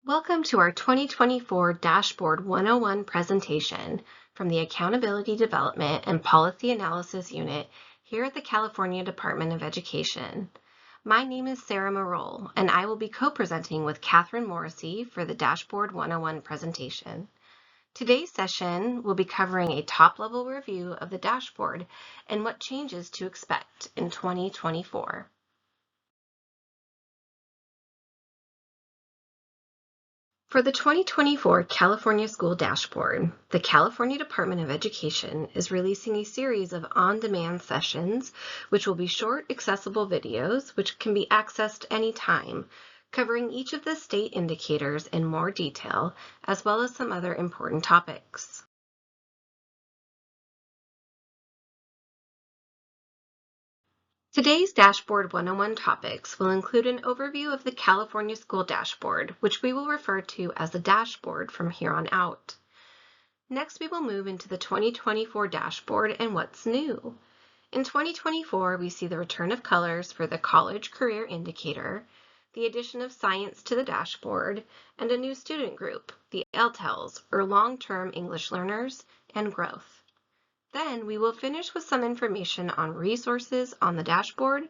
Welcome to our 2024 Dashboard 101 presentation from the Accountability Development and Policy Analysis Unit here at the California Department of Education. My name is Sarah Marole, and I will be co-presenting with Catherine Morrissey for the Dashboard 101 presentation. Today's session will be covering a top-level review of the dashboard and what changes to expect in 2024. For the 2024 California School Dashboard, the California Department of Education is releasing a series of on-demand sessions, which will be short, accessible videos which can be accessed anytime, covering each of the state indicators in more detail, as well as some other important topics. Today's Dashboard 101 topics will include an overview of the California School Dashboard, which we will refer to as the dashboard from here on out. Next, we will move into the 2024 dashboard and what's new. In 2024, we see the return of colors for the College Career Indicator, the addition of science to the dashboard, and a new student group, the LTELs, or Long-Term English Learners, and growth. Then we will finish with some information on resources on the dashboard,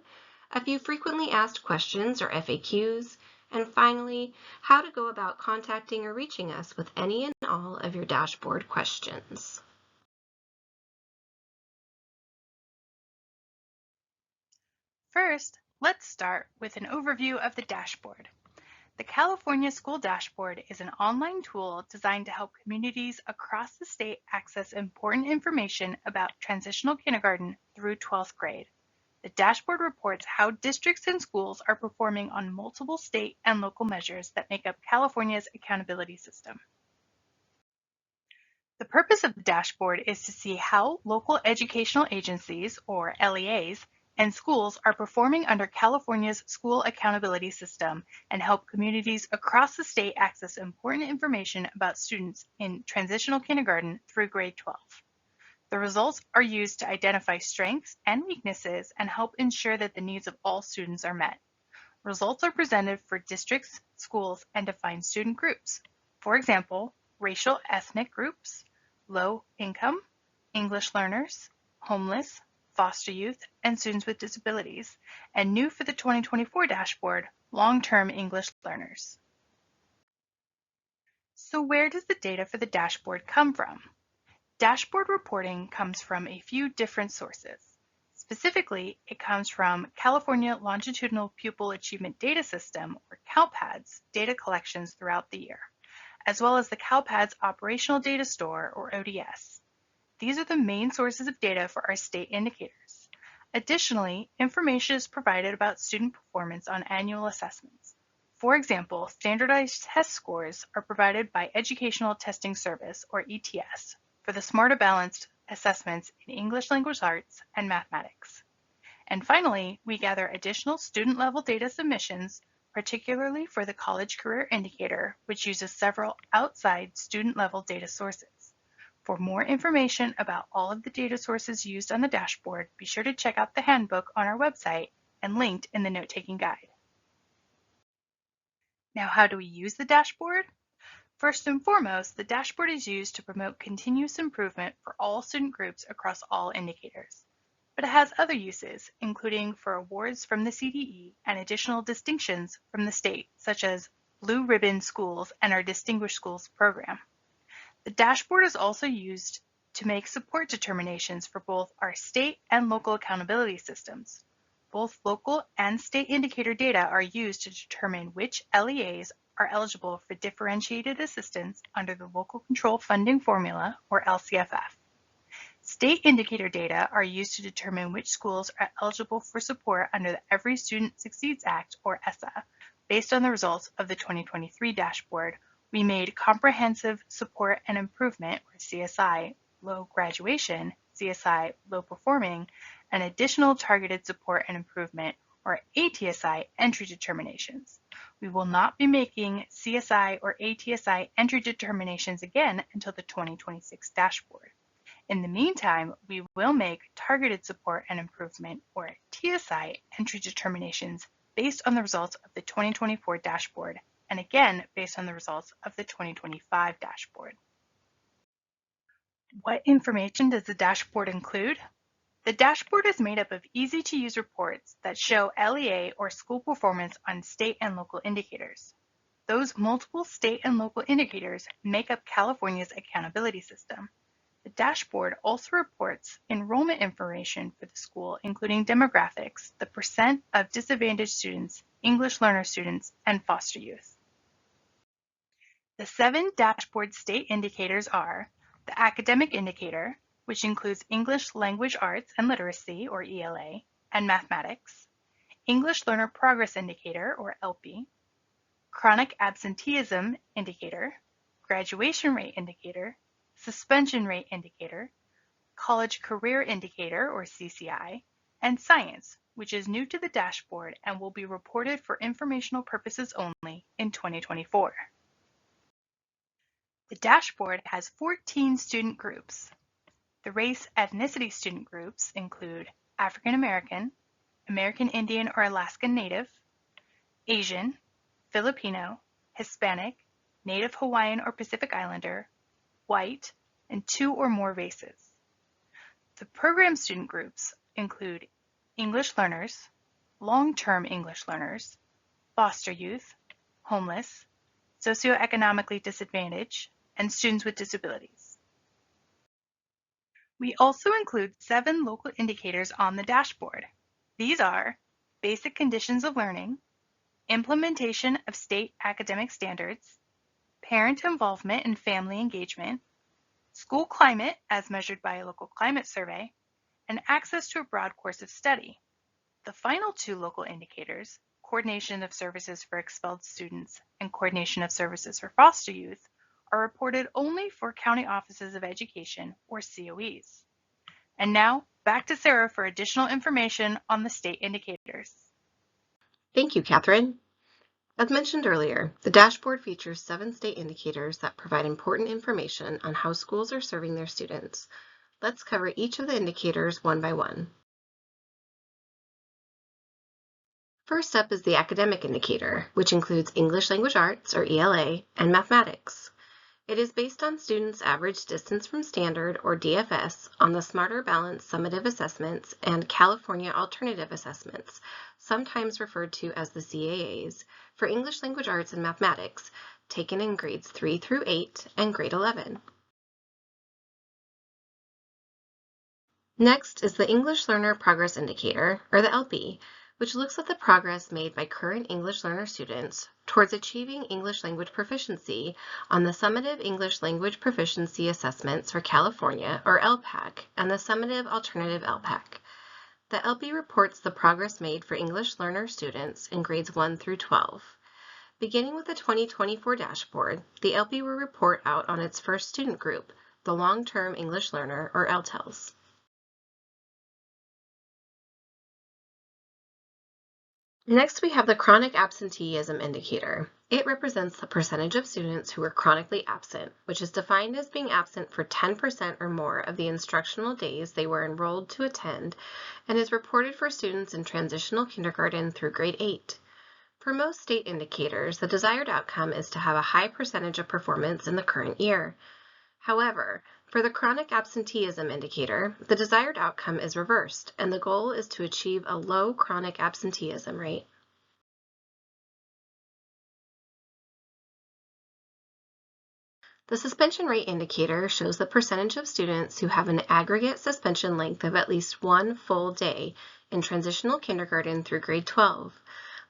a few frequently asked questions or FAQs, and finally, how to go about contacting or reaching us with any and all of your dashboard questions. First, let's start with an overview of the dashboard. The California School Dashboard is an online tool designed to help communities across the state access important information about transitional kindergarten through 12th grade. The dashboard reports how districts and schools are performing on multiple state and local measures that make up California's accountability system. The purpose of the dashboard is to see how local educational agencies, or LEAs, and schools are performing under California's school accountability system and help communities across the state access important information about students in transitional kindergarten through grade 12. The results are used to identify strengths and weaknesses and help ensure that the needs of all students are met. Results are presented for districts, schools, and defined student groups. For example, racial ethnic groups, low income, English learners, homeless, foster youth, and students with disabilities, and new for the 2024 dashboard, long-term English learners. So where does the data for the dashboard come from? Dashboard reporting comes from a few different sources. Specifically, it comes from California Longitudinal Pupil Achievement Data System, or CalPADS, data collections throughout the year, as well as the CalPADS Operational Data Store, or ODS. These are the main sources of data for our state indicators. Additionally, information is provided about student performance on annual assessments. For example, standardized test scores are provided by Educational Testing Service, or ETS, for the Smarter Balanced assessments in English Language Arts and mathematics. And finally, we gather additional student-level data submissions, particularly for the College Career Indicator, which uses several outside student-level data sources. For more information about all of the data sources used on the dashboard, be sure to check out the handbook on our website and linked in the note-taking guide. Now, how do we use the dashboard? First and foremost, the dashboard is used to promote continuous improvement for all student groups across all indicators. But it has other uses, including for awards from the CDE and additional distinctions from the state, such as Blue Ribbon Schools and our Distinguished Schools program. The dashboard is also used to make support determinations for both our state and local accountability systems. Both local and state indicator data are used to determine which LEAs are eligible for differentiated assistance under the Local Control Funding Formula, or LCFF. State indicator data are used to determine which schools are eligible for support under the Every Student Succeeds Act, or ESSA. Based on the results of the 2023 dashboard, we made Comprehensive Support and Improvement, or CSI, Low Graduation, CSI, Low Performing, and Additional Targeted Support and Improvement, or ATSI, entry determinations. We will not be making CSI or ATSI entry determinations again until the 2026 dashboard. In the meantime, we will make Targeted Support and Improvement, or TSI, entry determinations based on the results of the 2024 dashboard and again based on the results of the 2025 dashboard. What information does the dashboard include? The dashboard is made up of easy-to-use reports that show LEA or school performance on state and local indicators. Those multiple state and local indicators make up California's accountability system. The dashboard also reports enrollment information for the school, including demographics, the percent of disadvantaged students, English learner students, and foster youth. The 7 dashboard state indicators are the academic indicator, which includes English Language Arts and Literacy, or ELA, and mathematics, English Learner Progress Indicator, or ELPI, Chronic Absenteeism Indicator, Graduation Rate Indicator, Suspension Rate Indicator, College Career Indicator, or CCI, and Science, which is new to the dashboard and will be reported for informational purposes only in 2024. The dashboard has 14 student groups. The race/ethnicity student groups include African American, American Indian or Alaskan Native, Asian, Filipino, Hispanic, Native Hawaiian or Pacific Islander, white, and 2 or more races. The program student groups include English learners, long-term English learners, foster youth, homeless, socioeconomically disadvantaged, and students with disabilities. We also include 7 local indicators on the dashboard. These are basic conditions of learning, implementation of state academic standards, parent involvement and family engagement, school climate as measured by a local climate survey, and access to a broad course of study. The final 2 local indicators, coordination of services for expelled students and coordination of services for foster youth, are reported only for County Offices of Education, or COEs. And now, back to Sarah for additional information on the state indicators. Thank you, Catherine. As mentioned earlier, the dashboard features 7 state indicators that provide important information on how schools are serving their students. Let's cover each of the indicators one by one. First up is the academic indicator, which includes English Language Arts, or ELA, and mathematics. It is based on students' average distance from standard, or DFS, on the Smarter Balanced Summative Assessments and California Alternative Assessments, sometimes referred to as the CAAs, for English Language Arts and Mathematics, taken in grades 3 through 8 and grade 11. Next is the English Learner Progress Indicator, or the ELPI, which looks at the progress made by current English learner students towards achieving English language proficiency on the Summative English Language Proficiency Assessments for California, or LPAC, and the Summative Alternative LPAC. The ELPI reports the progress made for English learner students in grades 1 through 12. Beginning with the 2024 dashboard, the ELPI will report out on its first student group, the Long-Term English Learner, or LTELs. Next, we have the Chronic Absenteeism Indicator. It represents the percentage of students who are chronically absent, which is defined as being absent for 10% or more of the instructional days they were enrolled to attend, and is reported for students in transitional kindergarten through grade 8. For most state indicators, the desired outcome is to have a high percentage of performance in the current year. However, for the Chronic Absenteeism Indicator, the desired outcome is reversed, and the goal is to achieve a low chronic absenteeism rate. The Suspension Rate Indicator shows the percentage of students who have an aggregate suspension length of at least 1 full day in transitional kindergarten through grade 12.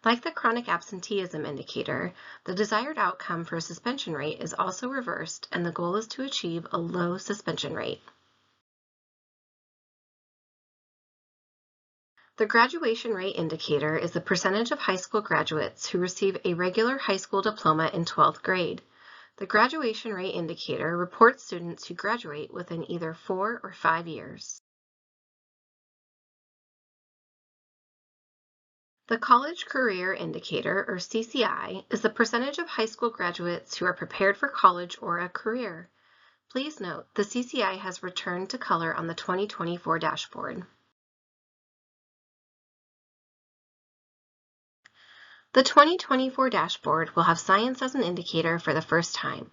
Like the Chronic Absenteeism Indicator, the desired outcome for a suspension rate is also reversed, and the goal is to achieve a low suspension rate. The Graduation Rate Indicator is the percentage of high school graduates who receive a regular high school diploma in 12th grade. The Graduation Rate Indicator reports students who graduate within either 4 or 5 years. The College Career Indicator, or CCI, is the percentage of high school graduates who are prepared for college or a career. Please note, the CCI has returned to color on the 2024 dashboard. The 2024 dashboard will have science as an indicator for the first time.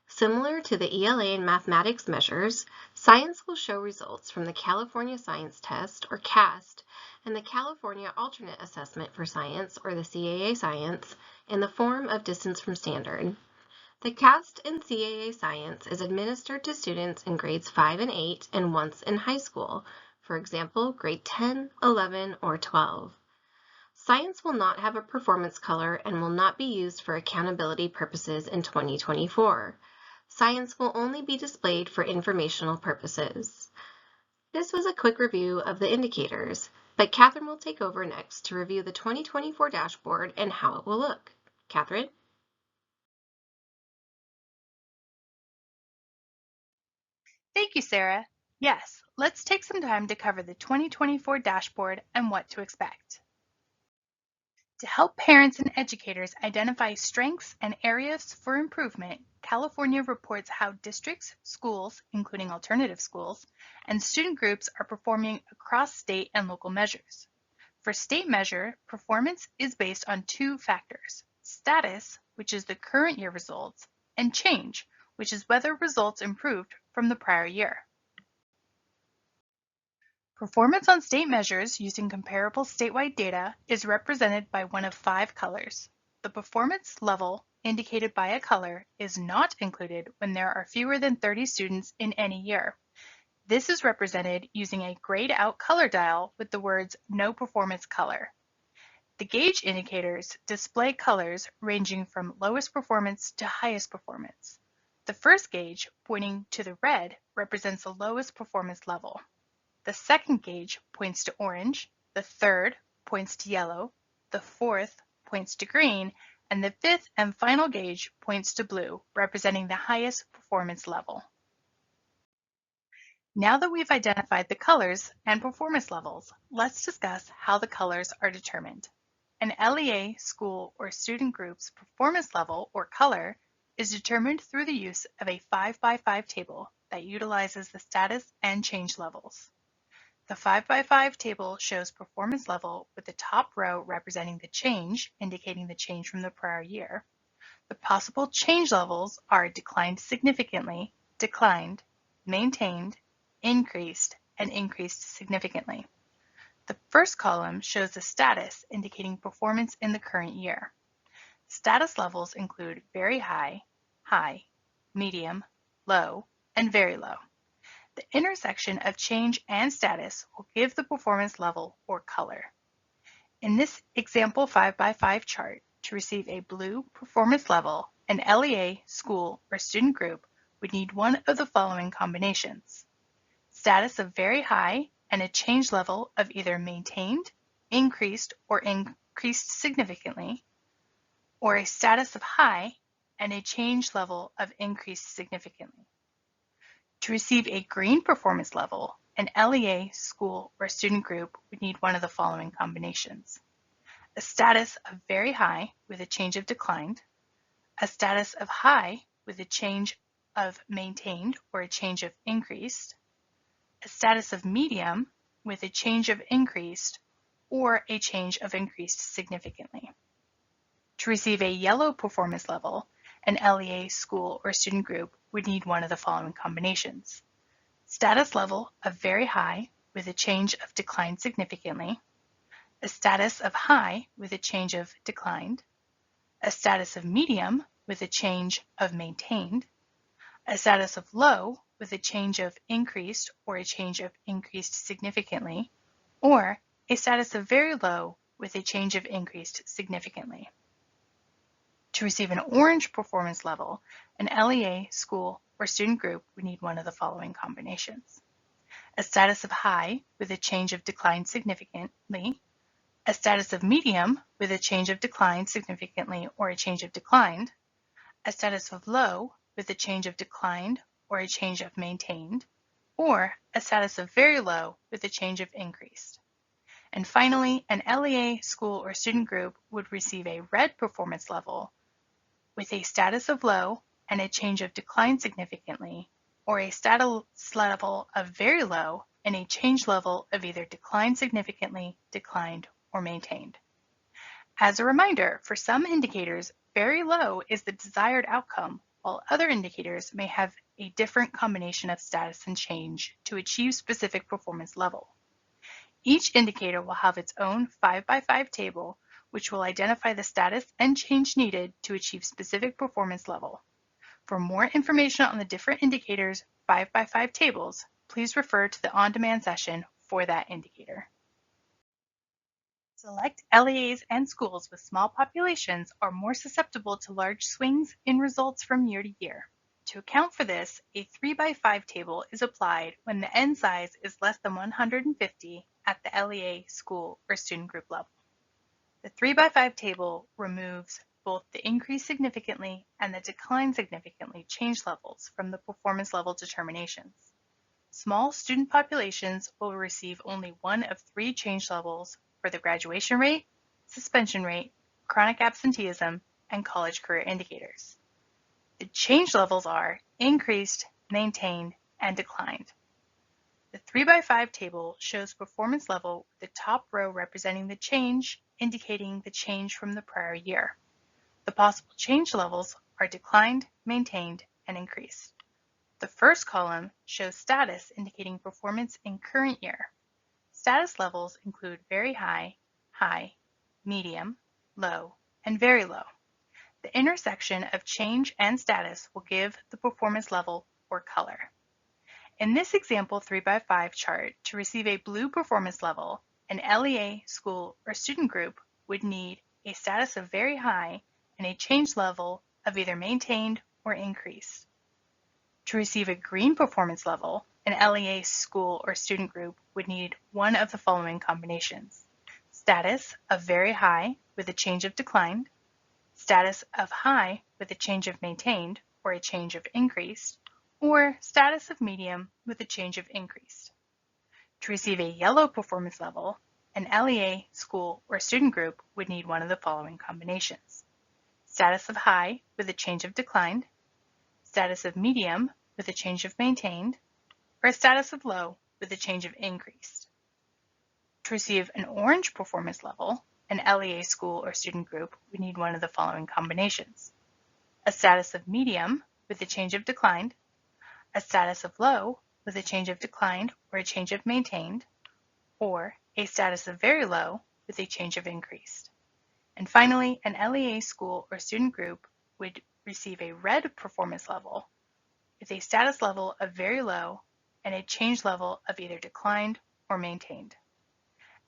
Similar to the ELA and mathematics measures, science will show results from the California Science Test, or CAST, and the California Alternate Assessment for Science, or the CAA Science, in the form of distance from standard. The CAST in CAA Science is administered to students in grades 5 and 8 and once in high school, for example, grade 10, 11, or 12. Science will not have a performance color and will not be used for accountability purposes in 2024. Science will only be displayed for informational purposes. This was a quick review of the indicators, but Catherine will take over next to review the 2024 dashboard and how it will look. Catherine? Thank you, Sarah. Yes, let's take some time to cover the 2024 dashboard and what to expect. To help parents and educators identify strengths and areas for improvement, California reports how districts, schools, including alternative schools, and student groups are performing across state and local measures. For state measure, performance is based on two factors: status, which is the current year results, and change, which is whether results improved from the prior year. Performance on state measures using comparable statewide data is represented by one of 5 colors. The performance level indicated by a color is not included when there are fewer than 30 students in any year. This is represented using a grayed out color dial with the words "No Performance Color." The gauge indicators display colors ranging from lowest performance to highest performance. The first gauge, pointing to the red, represents the lowest performance level. The second gauge points to orange, the third points to yellow, the fourth points to green, and the fifth and final gauge points to blue, representing the highest performance level. Now that we've identified the colors and performance levels, let's discuss how the colors are determined. An LEA school or student group's performance level or color is determined through the use of a 5x5 table that utilizes the status and change levels. The 5x5 table shows performance level with the top row representing the change, indicating the change from the prior year. The possible change levels are declined significantly, declined, maintained, increased, and increased significantly. The first column shows the status, indicating performance in the current year. Status levels include very high, high, medium, low, and very low. The intersection of change and status will give the performance level or color. In this example 5x5 chart, to receive a blue performance level, an LEA, school, or student group would need one of the following combinations: status of very high and a change level of either maintained, increased, or increased significantly, or a status of high and a change level of increased significantly. To receive a green performance level, an LEA, school, or student group would need one of the following combinations: a status of very high with a change of declined, a status of high with a change of maintained or a change of increased, a status of medium with a change of increased, or a change of increased significantly. To receive a yellow performance level, an LEA, school, or student group would need one of the following combinations: status level of very high with a change of declined significantly, a status of high with a change of declined, a status of medium with a change of maintained, a status of low with a change of increased or a change of increased significantly, or a status of very low with a change of increased significantly. To receive an orange performance level, an LEA, school, or student group would need one of the following combinations: a status of high with a change of declined significantly, a status of medium with a change of declined significantly or a change of declined, a status of low with a change of declined or a change of maintained, or a status of very low with a change of increased. And finally, an LEA, school, or student group would receive a red performance level with a status of low and a change of declined significantly, or a status level of very low and a change level of either declined significantly, declined, or maintained. As a reminder, for some indicators, very low is the desired outcome, while other indicators may have a different combination of status and change to achieve specific performance level. Each indicator will have its own 5x5 table, which will identify the status and change needed to achieve specific performance level. For more information on the different indicators' 5x5 tables, please refer to the on-demand session for that indicator. Select LEAs and schools with small populations are more susceptible to large swings in results from year to year. To account for this, a 3x5 table is applied when the N size is less than 150 at the LEA, school, or student group level. The 3x5 table removes both the increase significantly and the decline significantly change levels from the performance level determinations. Small student populations will receive only one of three change levels for the graduation rate, suspension rate, chronic absenteeism, and college career indicators. The change levels are increased, maintained, and declined. The 3x5 table shows performance level with the top row representing the change, indicating the change from the prior year. The possible change levels are declined, maintained, and increased. The first column shows status, indicating performance in current year. Status levels include very high, high, medium, low, and very low. The intersection of change and status will give the performance level or color. In this example 3x5 chart, to receive a blue performance level, an LEA, school, or student group would need a status of very high and a change level of either maintained or increased. To receive a green performance level, an LEA, school, or student group would need one of the following combinations: status of very high with a change of declined, status of high with a change of maintained or a change of increased, or status of medium with a change of increased. To receive a yellow performance level, an LEA, school, or student group would need one of the following combinations: status of high with a change of declined, status of medium with a change of maintained, or a status of low with a change of increased. To receive an orange performance level, an LEA, school, or student group would need one of the following combinations: a status of medium with a change of declined, a status of low with a change of declined or a change of maintained, or a status of very low with a change of increased. And finally, an LEA, school, or student group would receive a red performance level with a status level of very low and a change level of either declined or maintained.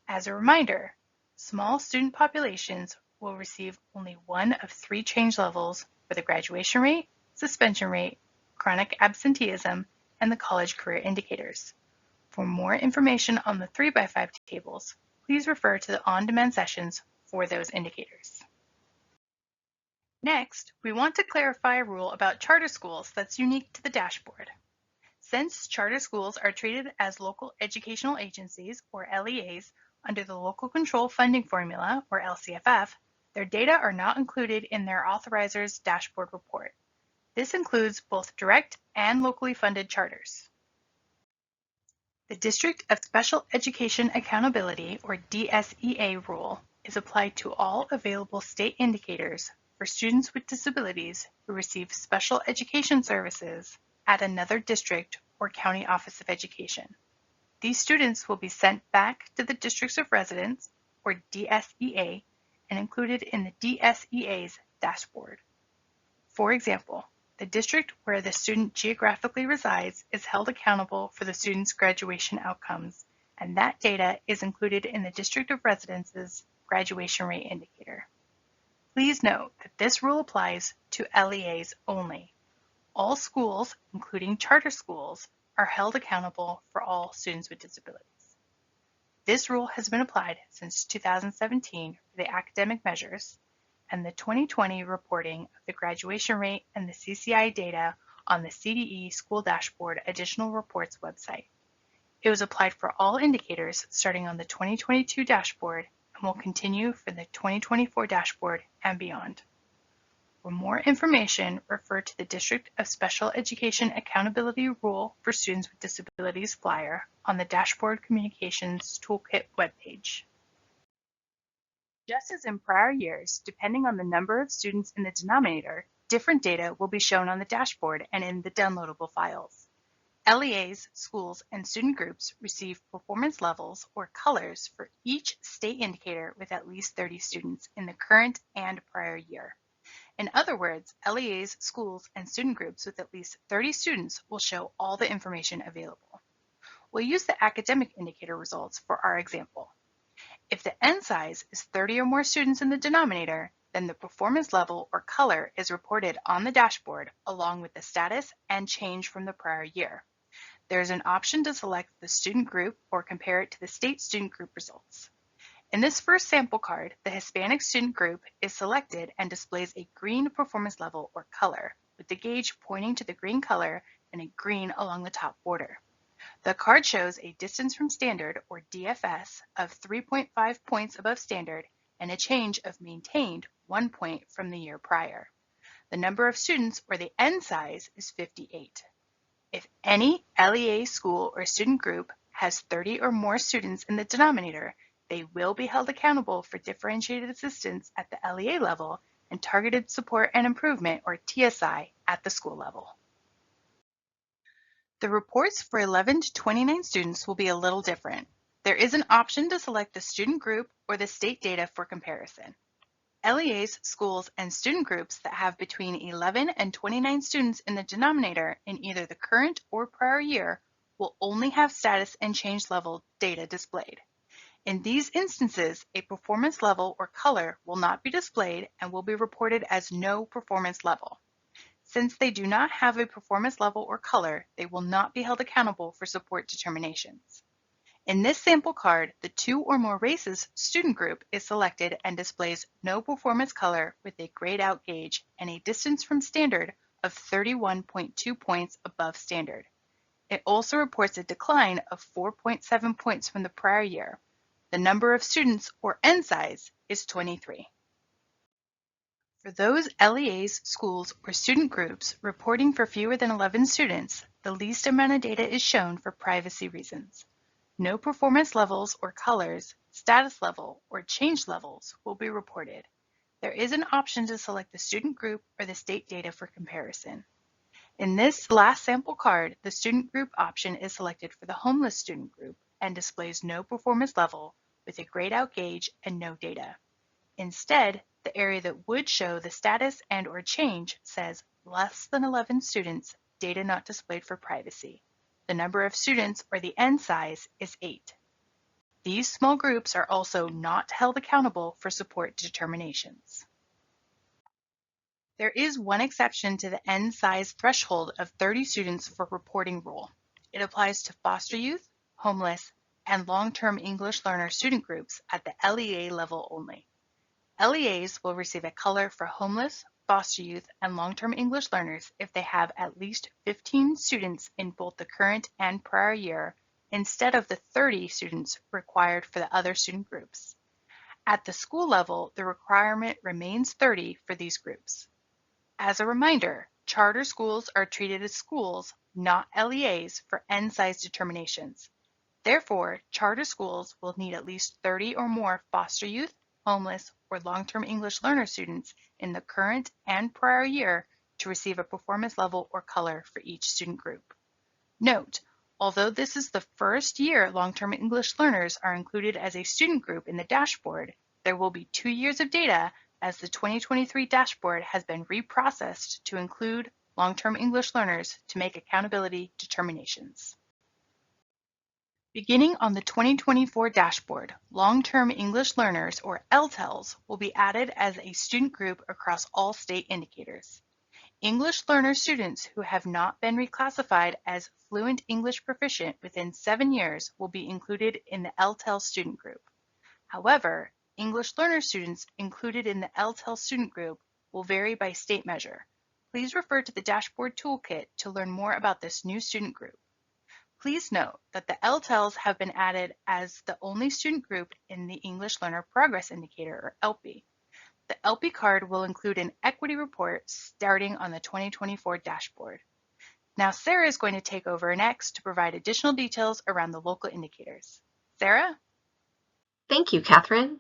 As a reminder, small student populations will receive only one of three change levels for the graduation rate, suspension rate, chronic absenteeism, and the college career indicators. For more information on the 3x5 tables, please refer to the on-demand sessions for those indicators. Next, we want to clarify a rule about charter schools that's unique to the dashboard. Since charter schools are treated as local educational agencies, or LEAs, under the Local Control Funding Formula, or LCFF, their data are not included in their authoriser's dashboard report. This includes both direct and locally funded charters. The District of Special Education Accountability, or DSEA rule, is applied to all available state indicators for students with disabilities who receive special education services at another district or county office of education. These students will be sent back to the districts of residence, or DSEA, and included in the DSEA's dashboard. For example, the district where the student geographically resides is held accountable for the student's graduation outcomes, and that data is included in the district of residence's graduation rate indicator. Please note that this rule applies to LEAs only. All schools, including charter schools, are held accountable for all students with disabilities. This rule has been applied since 2017 for the academic measures and the 2020 reporting of the graduation rate and the CCI data on the CDE School Dashboard Additional Reports website. It was applied for all indicators starting on the 2022 dashboard and will continue for the 2024 dashboard and beyond. For more information, refer to the District of Special Education Accountability Rule for Students with Disabilities flyer on the Dashboard Communications Toolkit webpage. Just as in prior years, depending on the number of students in the denominator, different data will be shown on the dashboard and in the downloadable files. LEAs, schools, and student groups receive performance levels or colors for each state indicator with at least 30 students in the current and prior year. In other words, LEAs, schools, and student groups with at least 30 students will show all the information available. We'll use the academic indicator results for our example. If the N size is 30 or more students in the denominator, then the performance level or color is reported on the dashboard along with the status and change from the prior year. There is an option to select the student group or compare it to the state student group results. In this first sample card, the Hispanic student group is selected and displays a green performance level or color, with the gauge pointing to the green color and a green along the top border. The card shows a distance from standard, or DFS, of 3.5 points above standard and a change of maintained 1 point from the year prior. The number of students, or the N size, is 58. If any LEA school or student group has 30 or more students in the denominator, they will be held accountable for differentiated assistance at the LEA level and targeted support and improvement, or TSI, at the school level. The reports for 11 to 29 students will be a little different. There is an option to select the student group or the state data for comparison. LEAs, schools, and student groups that have between 11 and 29 students in the denominator in either the current or prior year will only have status and change level data displayed. In these instances, a performance level or color will not be displayed and will be reported as no performance level. Since they do not have a performance level or color, they will not be held accountable for support determinations. In this sample card, the 2 or more races student group is selected and displays no performance color with a grayed out gauge and a distance from standard of 31.2 points above standard. It also reports a decline of 4.7 points from the prior year. The number of students, or N size, is 23. For those LEAs, schools, or student groups reporting for fewer than 11 students, the least amount of data is shown for privacy reasons. No performance levels or colors, status level, or change levels will be reported. There is an option to select the student group or the state data for comparison. In this last sample card, the student group option is selected for the homeless student group and displays no performance level with a grayed out gauge and no data. Instead, the area that would show the status and/or change says less than 11 students, data not displayed for privacy. The number of students, or the N size, is 8. These small groups are also not held accountable for support determinations. There is one exception to the N size threshold of 30 students for reporting rule. It applies to foster youth, homeless, and long-term English learner student groups at the LEA level only. LEAs will receive a color for homeless, foster youth, and long-term English learners if they have at least 15 students in both the current and prior year, instead of the 30 students required for the other student groups. At the school level, the requirement remains 30 for these groups. As a reminder, charter schools are treated as schools, not LEAs, for N size determinations. Therefore, charter schools will need at least 30 or more foster youth, homeless, or long-term English learner students in the current and prior year to receive a performance level or color for each student group. Note, although this is the first year long-term English learners are included as a student group in the dashboard, there will be 2 years of data as the 2023 dashboard has been reprocessed to include long-term English learners to make accountability determinations. Beginning on the 2024 dashboard, long-term English learners, or LTELs, will be added as a student group across all state indicators. English learner students who have not been reclassified as fluent English proficient within 7 years will be included in the LTEL student group. However, English learner students included in the LTEL student group will vary by state measure. Please refer to the dashboard toolkit to learn more about this new student group. Please note that the LTELs have been added as the only student group in the English Learner Progress Indicator, or ELPI. The ELPI card will include an equity report starting on the 2024 dashboard. Now Sarah is going to take over next to provide additional details around the local indicators. Sarah? Thank you, Catherine.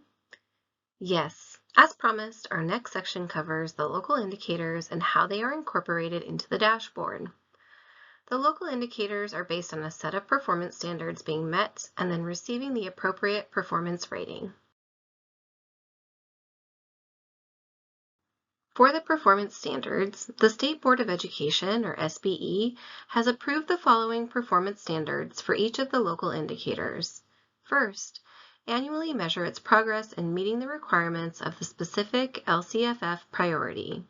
Yes, as promised, our next section covers the local indicators and how they are incorporated into the dashboard. The local indicators are based on a set of performance standards being met and then receiving the appropriate performance rating. For the performance standards, the State Board of Education, or SBE, has approved the following performance standards for each of the local indicators. First, annually measure its progress in meeting the requirements of the specific LCFF priority.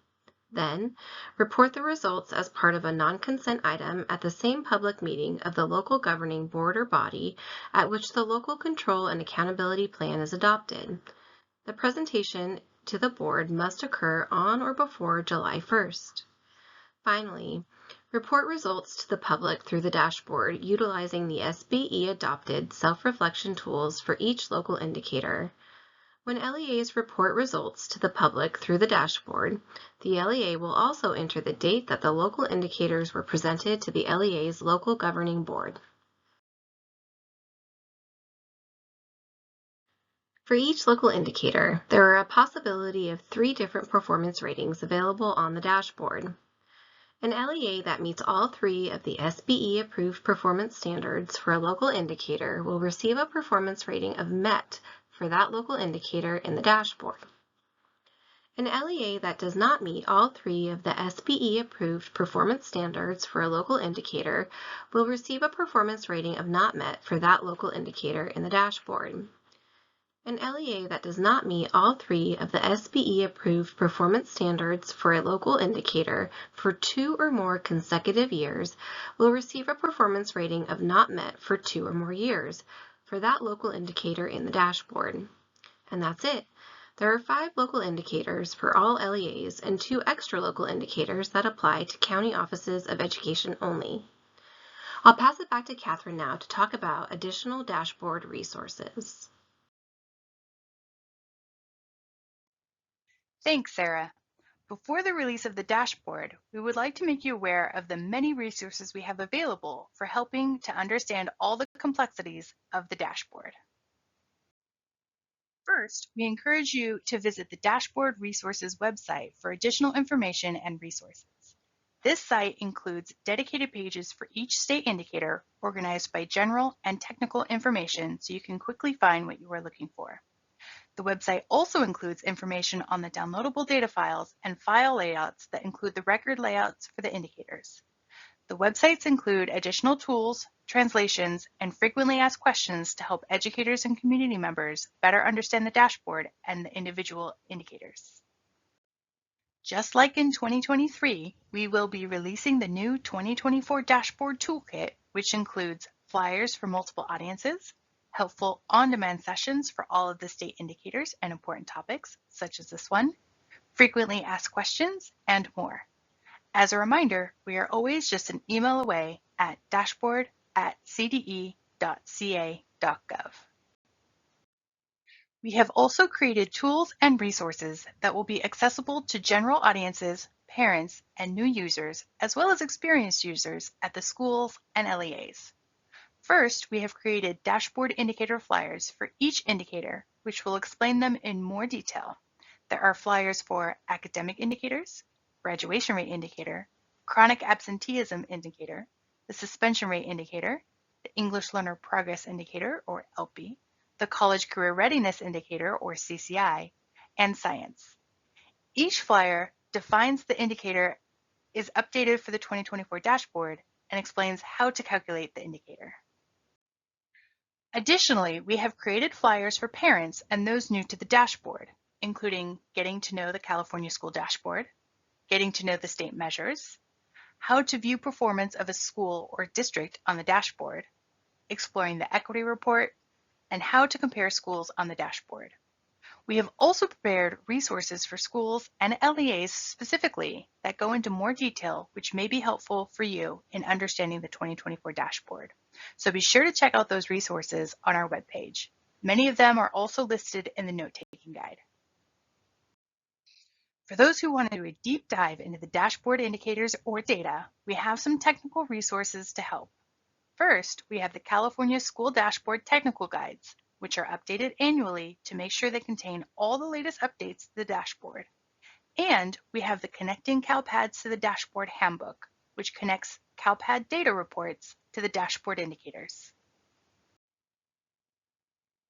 Then, report the results as part of a non-consent item at the same public meeting of the local governing board or body at which the local control and accountability plan is adopted. The presentation to the board must occur on or before July 1st. Finally, report results to the public through the dashboard utilizing the SBE adopted self-reflection tools for each local indicator. When LEAs report results to the public through the dashboard, the LEA will also enter the date that the local indicators were presented to the LEA's local governing board. For each local indicator, there are a possibility of 3 different performance ratings available on the dashboard. An LEA that meets all 3 of the SBE-approved performance standards for a local indicator will receive a performance rating of MET for that local indicator in the dashboard. An LEA that does not meet all 3 of the SBE-approved performance standards for a local indicator will receive a performance rating of not met for that local indicator in the dashboard. An LEA that does not meet all 3 of the SBE-approved performance standards for a local indicator for 2 or more consecutive years will receive a performance rating of not met for 2 or more years for that local indicator in the dashboard. And that's it. There are 5 local indicators for all LEAs and 2 extra local indicators that apply to county offices of education only. I'll pass it back to Catherine now to talk about additional dashboard resources. Thanks, Sarah. Before the release of the dashboard, we would like to make you aware of the many resources we have available for helping to understand all the complexities of the dashboard. First, we encourage you to visit the Dashboard Resources website for additional information and resources. This site includes dedicated pages for each state indicator organized by general and technical information so you can quickly find what you are looking for. The website also includes information on the downloadable data files and file layouts that include the record layouts for the indicators. The websites include additional tools, translations, and frequently asked questions to help educators and community members better understand the dashboard and the individual indicators. Just like in 2023, we will be releasing the new 2024 Dashboard Toolkit, which includes flyers for multiple audiences, helpful on-demand sessions for all of the state indicators and important topics, such as this one, frequently asked questions, and more. As a reminder, we are always just an email away at dashboard@cde.ca.gov. We have also created tools and resources that will be accessible to general audiences, parents, and new users, as well as experienced users at the schools and LEAs. First, we have created dashboard indicator flyers for each indicator, which will explain them in more detail. There are flyers for academic indicators, graduation rate indicator, chronic absenteeism indicator, the suspension rate indicator, the English Learner Progress Indicator, or ELPI, the College Career Readiness Indicator, or CCI, and science. Each flyer defines the indicator, is updated for the 2024 dashboard, and explains how to calculate the indicator. Additionally, we have created flyers for parents and those new to the dashboard, including getting to know the California School Dashboard, getting to know the state measures, how to view performance of a school or district on the dashboard, exploring the equity report, and how to compare schools on the dashboard. We have also prepared resources for schools and LEAs specifically that go into more detail, which may be helpful for you in understanding the 2024 dashboard. So be sure to check out those resources on our webpage. Many of them are also listed in the note-taking guide. For those who want to do a deep dive into the dashboard indicators or data, we have some technical resources to help. First, we have the California School Dashboard Technical Guides, which are updated annually to make sure they contain all the latest updates to the dashboard. And we have the Connecting CalPads to the Dashboard Handbook, which connects CalPad data reports to the dashboard indicators.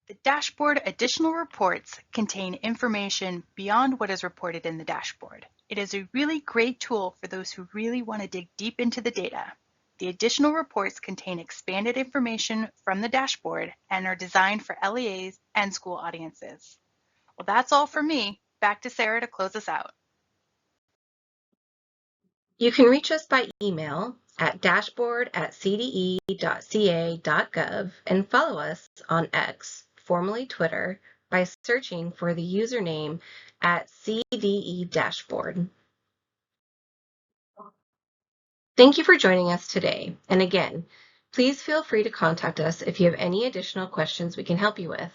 The dashboard additional reports contain information beyond what is reported in the dashboard. It is a really great tool for those who really want to dig deep into the data. The additional reports contain expanded information from the dashboard and are designed for LEAs and school audiences. Well, that's all for me. Back to Sarah to close us out. You can reach us by email at dashboard@cde.ca.gov and follow us on X, formerly Twitter, by searching for the username @CDE Dashboard. Thank you for joining us today. And again, please feel free to contact us if you have any additional questions we can help you with.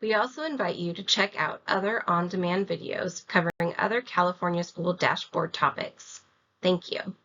We also invite you to check out other on-demand videos covering other California School Dashboard topics. Thank you.